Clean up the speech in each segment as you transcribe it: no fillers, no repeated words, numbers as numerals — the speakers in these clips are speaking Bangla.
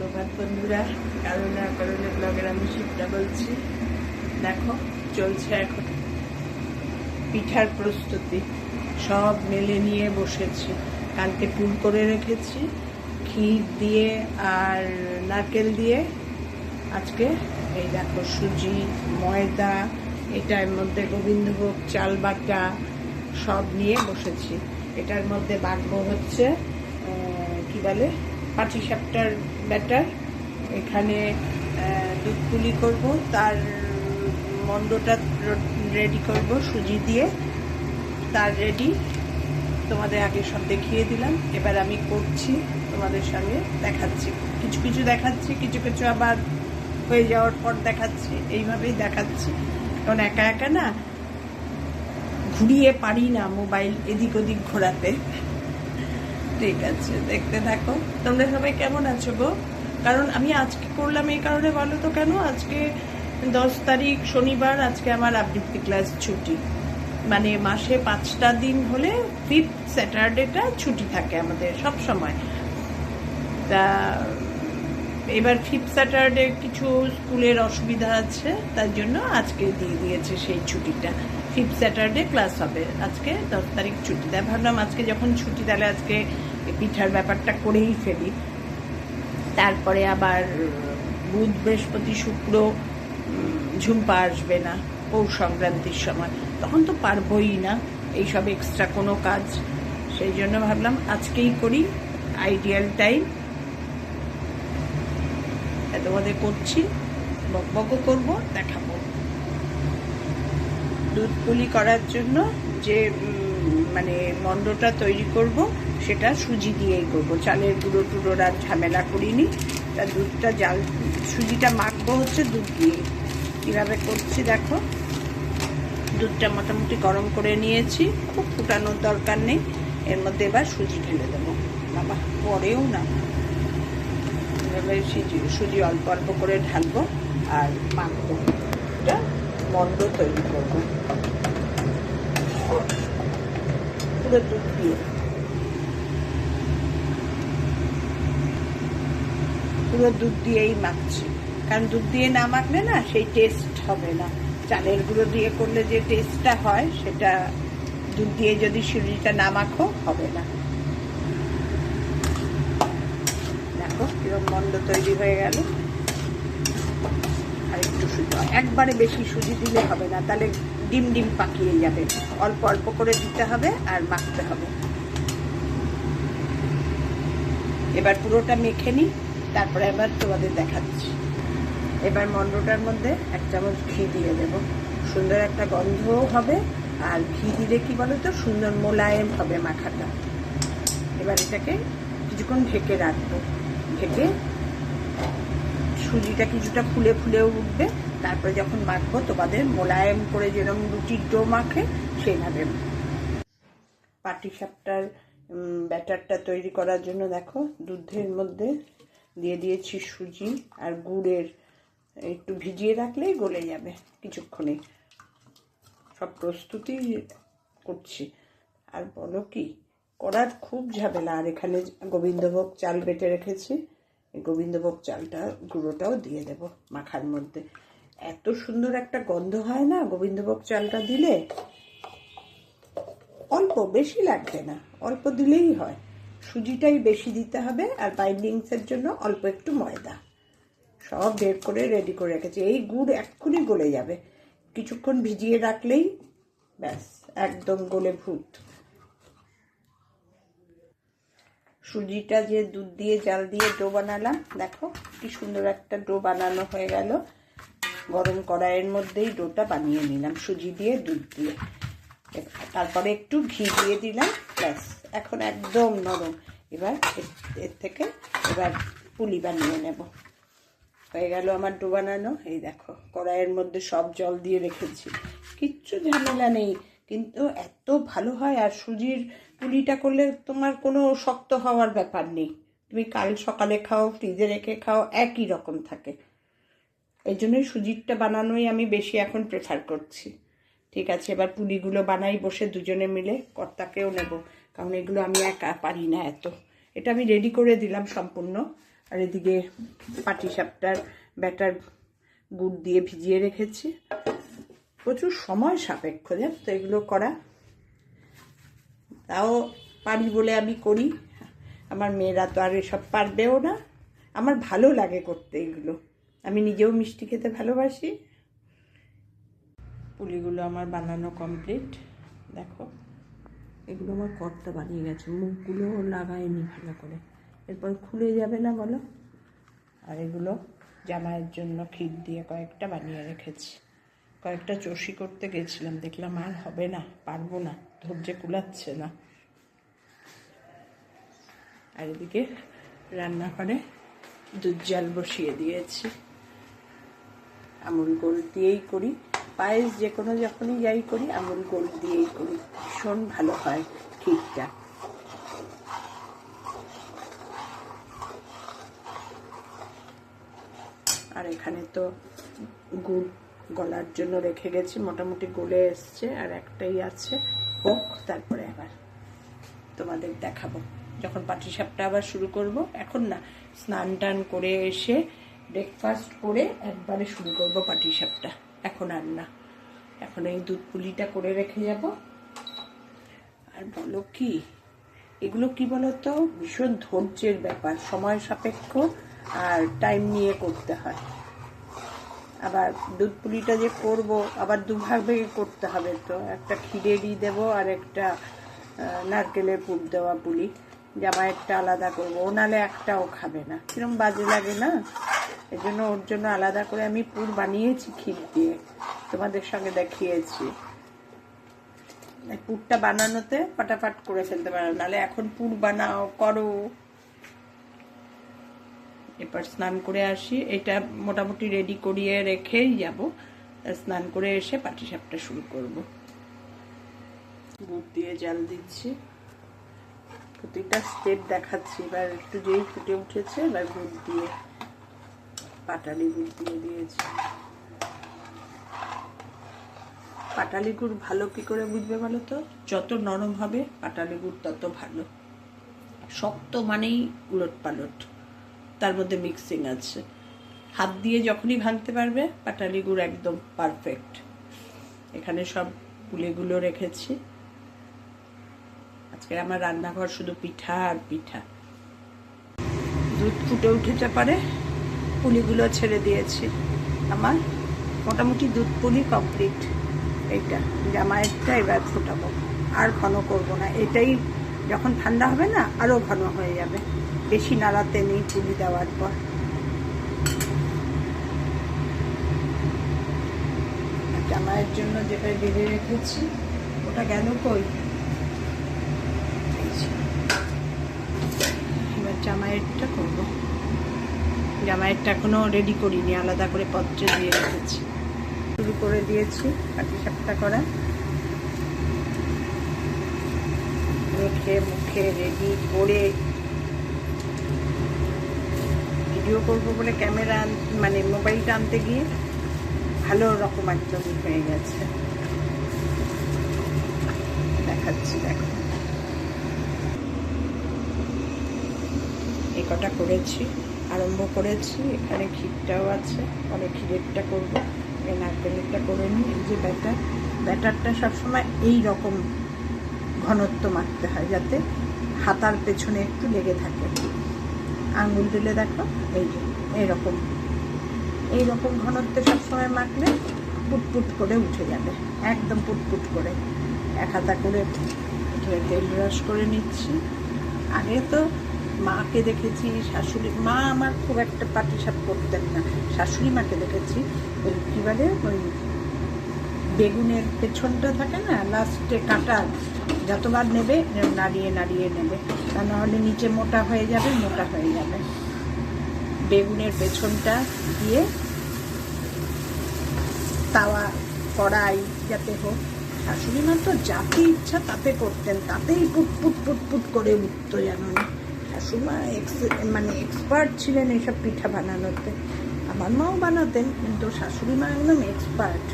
সুপ্রভাত বন্ধুরা, কারণে অকারণে ব্লগের আমি শিবটা বলছি। দেখো চলছে এখন পিঠার প্রস্তুতি, সব মেলে নিয়ে বসেছি। কালকে পুর করে রেখেছি ক্ষীর দিয়ে আর নারকেল দিয়ে। আজকে এই দেখো সুজি, ময়দা, এটার মধ্যে গোবিন্দভোগ চাল বাটা সব নিয়ে বসেছি। এটার মধ্যে বাটবো হচ্ছে কি বলে পাটিসাপটার ব্যাটার। এখানে দুধ পুলি করব, তার মন্ডটা রেডি করব সুজি দিয়ে, তার রেডি তোমাদের আগে সব দেখিয়ে দিলাম। এবার আমি করছি, তোমাদের সঙ্গে দেখাচ্ছি, কিছু কিছু দেখাচ্ছি, কিছু কিছু আবার হয়ে যাওয়ার পর দেখাচ্ছি। এইভাবেই দেখাচ্ছি, কারণ একা একা না ঘুরিয়ে পারি না মোবাইল এদিক ওদিক ঘোরাতে। ঠিক আছে, দেখতে থাকো। তোমরা সবাই কেমন আছো গো? কারণ আমি আজকে করলাম এই কারণে, বলো তো কেন? আজকে 10 তারিখ শনিবার, আজকে আমার আবৃত্তি ক্লাস ছুটি। মানে মাসে 5টা দিন হলে 5th স্যাটারডেটা ছুটি থাকে আমাদের সব সময়। তা এবার 5th স্যাটারডে কিছু স্কুলের অসুবিধা আছে, তার জন্য আজকে দিয়ে দিয়েছে সেই ছুটিটা। 5th স্যাটারডে ক্লাস হবে, আজকে 10 তারিখ ছুটি দেয়। ভাবলাম আজকে যখন ছুটি তাহলে আজকে পিঠার ব্যাপারটা করেই ফেলি। তারপরে আবার বুধ, বৃহস্পতি, শুক্র ঝুম্পা আসবে না পৌষ সংক্রান্তির সময়, তখন তো পারবই না এইসব এক্সট্রা কোনো কাজ। সেই জন্য ভাবলাম আজকেই করি, আইডিয়াল টাইম। তোমাদের করছি, বকবকও করবো, দেখাবো। দুধ পুলি করার জন্য যে মানে মন্ডটা তৈরি করব সেটা সুজি দিয়েই করব, চালের গুঁড়ো টুড়োর আর ঝামেলা করিনি। তা দুধটা সুজিটা মাখবো হচ্ছে দুধ দিয়ে। কীভাবে করছি দেখো। দুধটা মোটামুটি গরম করে নিয়েছি, খুব ফুটানোর দরকার নেই। এর মধ্যে এবার সুজি ঢেলে দেবো। বাবা পরেও না, এভাবে সুজি অল্প অল্প করে ঢালবো আর মাখবো। এটা মন্ড তৈরি করবো পুরো দুধ দিয়ে, পুরো দুধ দিয়েই মাখছি। কারণ দুধ দিয়ে না মাখলে না সেই টেস্ট হবে না। চালের গুঁড়ো দিয়ে করলে যে টেস্টটা হয় সেটা দুধ দিয়ে যদি সুজিটা না মাখো হবে না। দেখো কিরকম মন্ড তৈরি হয়ে গেল। আর একটু সুজি, একবারে বেশি সুজি দিলে হবে না, তাহলে ডিম ডিম পাকিয়ে যাবে। অল্প অল্প করে দিতে হবে আর মাখতে হবে। এবার পুরোটা মেখে নিই, তারপরে এবার তোমাদের দেখাচ্ছি। এবার মন্ডটার মধ্যে 1 চামচ ঘি দিয়ে দেব, সুন্দর একটা গন্ধও হবে। আর ঘি দিলে কি বলো তো, সুন্দর মোলায়েম হবে মাখাটা। এবার এটাকে কিছুক্ষণ ঢেকে রাখবো। ঢেকে সুজিটা কিছুটা ফুলে ফুলেও উঠবে। তারপরে যখন মাখবো তোমাদের মোলায়েম করে, যেরকম রুটির ডো মাখে সেইভাবে। পাটিসাপটার ব্যাটারটা তৈরি করার জন্য দেখো দুধের মধ্যে দিয়ে দিয়েছি সুজি আর গুড়ের, একটু ভিজিয়ে রাখলেই গলে যাবে কিছুক্ষণে। সব প্রস্তুতি করছি। আর বলো কি, করার খুব ঝামেলা। আর এখানে গোবিন্দভোগ চাল বেটে রেখেছি, এই গোবিন্দভোগ চালটা গুঁড়োটাও দিয়ে দেব মাখার মধ্যে। এত সুন্দর একটা গন্ধ হয় না গোবিন্দভোগ চালটা দিলে। অল্প, বেশি লাগবে না, অল্প দিলেই হয়। সুজিটাই বেশি দিতে হবে, আর বাইন্ডিংসের জন্য অল্প একটু ময়দা। সব বের করে রেডি করে রেখেছি। এই গুড় এক্ষুনি গলে যাবে, কিছুক্ষণ ভিজিয়ে রাখলেই ব্যাস একদম গলে ভূত। সুজিটা যে দুধ দিয়ে জাল দিয়ে ডো বানালাম, দেখো কি সুন্দর একটা ডো বানানো হয়ে গেল। গরম কড়াইয়ের মধ্যেই ডোটা বানিয়ে নিলাম, সুজি দিয়ে দুধ দিয়ে। তারপরে একটু ঘি দিয়ে দিলাম, ব্যাস এখন একদম নরম। এবার এর থেকে এবার পুলি বানিয়ে নেব। হয়ে গেল আমার ডো বানানো। এই দেখো কড়াইয়ের মধ্যে সব জল দিয়ে রেখেছি, কিচ্ছু ঝামেলা নেই, কিন্তু এত ভালো হয়। আর সুজির পুলিটা করলে তোমার কোনো শক্ত হওয়ার ব্যাপার নেই। তুমি কাল সকালে খাও, ফ্রিজে রেখে খাও, একই রকম থাকে। এই জন্যই সুজিরটা বানানোই আমি বেশি এখন প্রেফার করছি। ঠিক আছে, এবার পুলিগুলো বানাই বসে দুজনে মিলে। কর্তাকেও নেব, কারণ এগুলো আমি একা পারি না এত। এটা আমি রেডি করে দিলাম সম্পূর্ণ, আর এদিকে পাটিসাপটার ব্যাটার গুড় দিয়ে ভিজিয়ে রেখেছি। প্রচুর সময় সাপেক্ষ জানো তো এগুলো করা, তাও পারি বলে আমি করি। আমার মেয়েরা তো আর এসব পারবেও না। আমার ভালো লাগে করতে এগুলো, আমি নিজেও মিষ্টি খেতে ভালোবাসি। পুলিগুলো আমার বানানো কমপ্লিট। দেখো এগুলো আমার কর্তা বানিয়ে গেছে, মুখগুলো লাগায়নি ভালো করে, এরপর খুলে যাবে না বলো। আর এগুলো জামাইয়ের জন্য ক্ষীর দিয়ে কয়েকটা বানিয়ে রেখেছি। কয়েকটা চষি করতে গেছিলাম, দেখলাম আর হবে না, পারবো না, ধৈর্য কুলাচ্ছে না। আর এদিকে রান্নাঘরে দুধ জাল বসিয়ে দিয়েছি। আমুল গোল্ড দিয়েই করি পায়েস, যে কোনো যখনই যাই করি আমুল গোল্ড দিয়েই করি, ভীষণ ভালো হয় ক্ষীরটা। আর এখানে তো গুড় গলার জন্য রেখে গেছি, মোটামুটি গলে এসছে, আর একটাই আছে, হোক তারপরে আবার তোমাদের দেখাবো যখন পাটিসাপটা আবার শুরু করব। এখন না, স্নান টান করে এসে ব্রেকফাস্ট করে একবারে শুরু করব পাটিসাপটা, এখন আর না। এখন এই দুধ পুলিটা করে রেখে যাব। আর বলো কি, এগুলো কি বলো তো, ভীষণ ধৈর্যের ব্যাপার, সময় সাপেক্ষ আর টাইম নিয়ে করতে হয়। আবার দুধ পুলিটা যে করব আবার দুভাবে করতে হবে, তো একটা ক্ষীরেরই দেবো আর একটা নারকেলের পুর দেওয়া পুলি। জামাইয়েরটা আলাদা করবো, ও নাহলে একটাও খাবে না, কিরম বাজে লাগে না। এই জন্য ওর জন্য আলাদা করে আমি পুর বানিয়েছি ক্ষীর দিয়ে, তোমাদের সঙ্গে দেখিয়েছি। পুরটা বানানোতে ফাটাফাট করে ফেলতে পারো, নাহলে এখন পুর বানাও করো। এবার স্নান করে আসি, এটা মোটামুটি রেডি করিয়ে রেখেই যাব, স্নান করে এসে পাটিসাপটা শুরু করব। গুড় দিয়ে জাল দিচ্ছি, প্রতিটা স্টেপ দেখাচ্ছি। এবার একটু যেই ফুটে উঠেছে এবার গুড় দিয়ে, পাটালি গুড় দিয়ে দিয়েছি। পাটালি গুড় ভালো কি করে বুঝবে বলো তো, যত নরম হবে পাটালি গুড় তত ভালো। শক্ত মানেই উলট পালট, তার মধ্যে মিক্সিং আছে। হাত দিয়ে যখনই ভাঙতে পারবে পাটালি গুড় একদম পারফেক্ট। এখানে সব পুলিগুলো রেখেছি। আজকে আমার রান্নাঘর শুধু পিঠা আর পিঠা। দুধ ফুটে উঠেছে পরে পুলিগুলো ছেড়ে দিয়েছি। আমার মোটামুটি দুধ পুলি কমপ্লিট। এইটা জামাইয়েরটা এবার ফোটাবো, আর ঘন করব না। এটাই যখন ঠান্ডা হবে না আরো ঘন হয়ে যাবে, বেশি নাড়াতে নেই পুলি দেওয়ার পর। জামাইয়ের জন্য যেটা বেড়ে রেখেছি ওটা গেল কই, এবার জামাইয়েরটা করবো। জামাইয়েরটা এখনো রেডি করিনি, আলাদা করে পত্রে দিয়ে রেখেছি। শুরু করে দিয়েছি পাটিসাপটা করা, মেখে মুখে রেডি করে ভিডিও করবো বলে ক্যামেরা মানে মোবাইলটা আনতে গিয়ে ভালো রকম একদম হয়ে গেছে, দেখাচ্ছি। দেখো এই কটা করেছি, আরম্ভ করেছি। এখানে ক্ষীরটাও আছে, পরে ক্ষীরেরটা করবো, নারকেলেরটা করে নিই। এই যে ব্যাটারটা সবসময় এই রকম ঘনত্ব মাখতে হয়, যাতে হাতার পেছনে একটু লেগে থাকে। আঙুল দিলে দেখো এই যে এইরকম ঘনত্বে সবসময় মাখলে পুটপুট করে উঠে যাবে, একদম পুটপুট করে। এক হাতা করে তেল ব্রাশ করে নিচ্ছি। আগে তো মাকে দেখেছি, শাশুড়ি মা আমার খুব একটা পাটিসাপ করতেন না, শাশুড়ি মাকে দেখেছি ওই কী বলে ওই বেগুনের পেছনটা থাকে না, লাস্টে কাটা, যতবার নেবে নাড়িয়ে নাড়িয়ে নেবে, তা নাহলে নিচে মোটা হয়ে যাবে। বেগুনের পেছনটা দিয়ে তাওয়া কড়াই যাতে হোক, শাশুড়ি মা তো যাতে ইচ্ছা তাতে করতেন, তাতেই পুটপুট পুটপুট করে উঠত জানো না। শাশুড়ি মা মানে এক্সপার্ট ছিলেন এইসব পিঠা বানানোতে। আমার মাও বানাতেন, কিন্তু শাশুড়ি মা একদম এক্সপার্ট।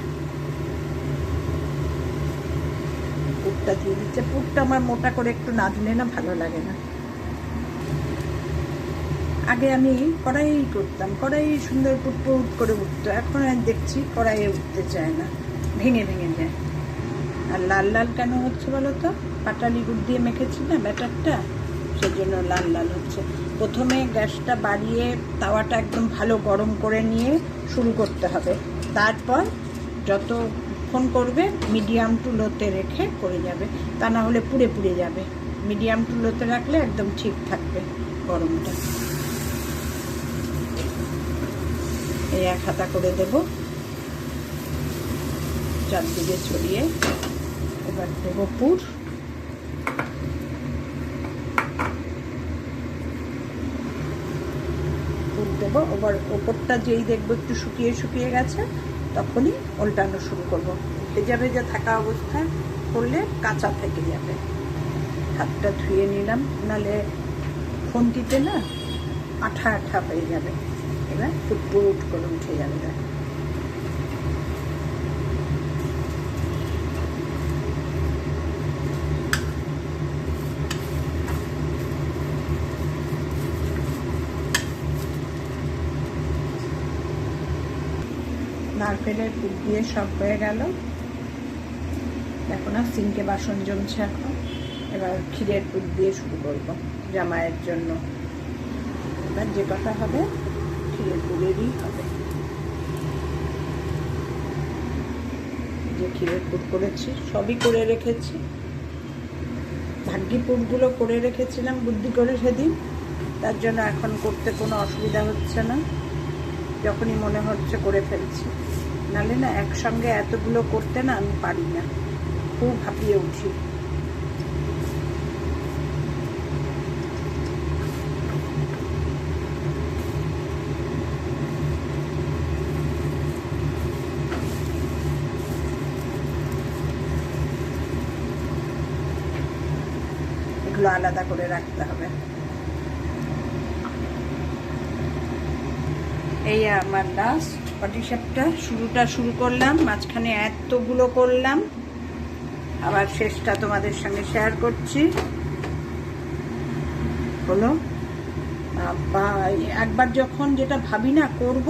পুরটা দিয়ে দিচ্ছে, পুরটা আমার মোটা করে একটু না দিলে না ভালো লাগে না। আগে আমি কড়াই করতাম, কড়াই সুন্দর পুটপুট করে উঠতো, এখন আর দেখছি কড়াইয়ে উঠতে চায় না, ভেঙে ভেঙে যায়। আর লাল লাল কেন হচ্ছে বলো তো? পাটালি গুড় দিয়ে মেখেছি না ব্যাটারটা, সেজন্য লাল লাল হচ্ছে। প্রথমে গ্যাসটা বাড়িয়ে তাওয়াটা একদম ভালো গরম করে নিয়ে শুরু করতে হবে, তারপর যতক্ষণ করবে মিডিয়াম টু লোতে রেখে করে যাবে, তা না হলে পুড়ে পুড়ে যাবে। মিডিয়াম টু লোতে রাখলে একদম ঠিক থাকবে গরমটা। এই এক হাতা করে দেব, চারদিকে ছড়িয়ে। এবার দেবো পুর। পুর দেবো, এবার ওপরটা যেই দেখবো একটু শুকিয়ে শুকিয়ে গেছে তখনই উল্টানো শুরু করবো। ভেজা ভেজা থাকা অবস্থায় করলে কাঁচা থেকে যাবে। হাতটা ধুয়ে নিলাম, নাহলে খুন্তিতে না আঠা আঠা হয়ে যাবে। এবার ফুটফুট করে উঠে যাবে। নারকেলের পুর দিয়ে সব হয়ে গেল। দেখো না সিঙ্কে বাসন জমছে এখন। এবার ক্ষীরের পুর দিয়ে শুরু করবো জামাইয়ের জন্য। এবার যে কথা হবে ক্ষীরের পুরেরই হবে। যে ক্ষীরের পুর করেছি সবই করে রেখেছি, ভাগ্যি পুরগুলো করে রেখেছিলাম বুদ্ধি করে সেদিন, তার জন্য এখন করতে কোনো অসুবিধা হচ্ছে না, যখনই মনে হচ্ছে করে ফেলছি। নাহলে না একসঙ্গে এতগুলো করতে না আমি পারি না, খুব হাঁপিয়ে উঠি। এগুলো আলাদা করে রাখতে হবে। এই আমার লাস্ট পাটিসাপটা শুরু করলাম, মাঝখানে এতগুলো করলাম, আবার শেষটা তোমাদের সঙ্গে শেয়ার করছি। হলো একবার যখন যেটা ভাবি না করব,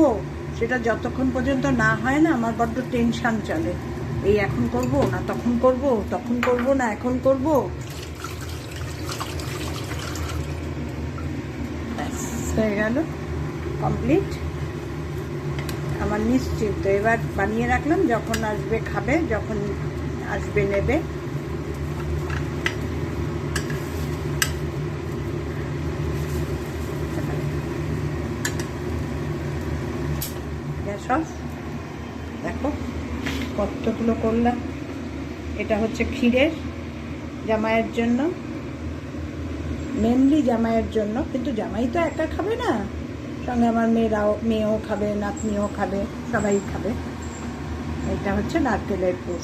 সেটা যতক্ষণ পর্যন্ত না হয় না আমার বড্ড টেনশন চলে। এই এখন করব না তখন করব, তখন করব না এখন করব। হয়ে গেল কমপ্লিট আমার নিশ্চিন্ত। এবার বানিয়ে রাখলাম, যখন আসবে খাবে, যখন আসবে নেবে। Gas off. দেখো কতগুলো করলাম। এটা হচ্ছে ক্ষীরের, জামাইয়ের জন্য, মেনলি জামাইয়ের জন্য, কিন্তু জামাই তো একা খাবে না, সঙ্গে আমার মেয়েও খাবে, নাতনিও খাবে, সবাই খাবে। এটা হচ্ছে নারকেলের পুর।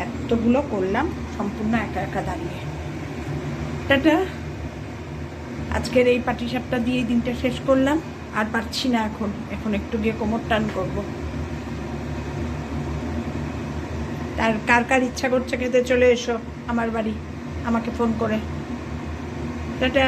এতগুলো করলাম সম্পূর্ণ একা একা দাঁড়িয়ে। টাটা। আজকের এই পাটিসাপটা দিয়ে দিনটা শেষ করলাম, আর পারছি না এখন একটু গিয়ে কোমর টান করবো। আর কার কার ইচ্ছা করছে খেতে চলে এসো আমার বাড়ি, আমাকে ফোন করে। টাটা।